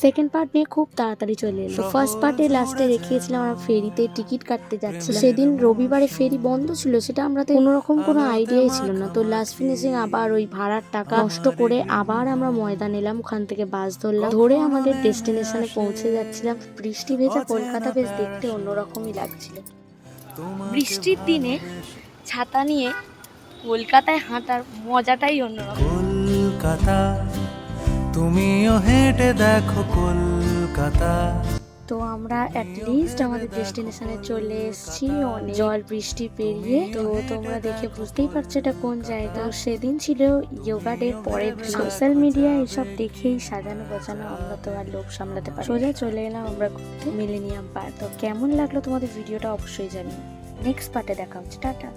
Second part নিয়ে খুব তাড়াতাড়ি চলে এলো। ফার্স্ট পার্টে লাস্টে দেখিয়েছিলাম আমরা ফেরিতে টিকিট কাটতে যাচ্ছি। সেদিন রবিবারে ফেরি বন্ধ ছিল, সেটা আমরা কোনোরকম কোনো আইডিয়াই ছিল না। তো লাস্ট ফিনিশিং আবার ওই ভাড়ার টাকা নষ্ট করে আবার আমরা ময়দান এলাম, ওখান থেকে বাস ধরলাম, ধরে আমাদের ডেস্টিনেশনে পৌঁছে যাচ্ছিলাম। বৃষ্টি ভেজা কলকাতা বেশ দেখতে অন্যরকমই লাগছিল। বৃষ্টির দিনে ছাতা নিয়ে কলকাতায় হাঁটার মজাটাই অন্যরকম। কলকাতা তুমিও হেঁটে দেখো কলকাতা। তো আমরা অ্যাটলিস্ট আমাদের ডেস্টিনেশনে চলে এসেছি অনেক জল বৃষ্টি পেরিয়ে। তো তোমরা দেখে বুঝতেই পারছো এটা কোন জায়গা। সেদিন ছিল যোগা ডে পরের দিন। সোশ্যাল মিডিয়া এসব দেখেই সাজানো গোছানো আমরা তো আর লোভ সামলাতে পারি, সোজা চলে এলাম আমরা ঘুরতে মিলেনিয়াম পার্ক। তো কেমন লাগলো তোমাদের ভিডিওটা অবশ্যই জানিও। নেক্সট পার্টে দেখা হচ্ছে, টাটা।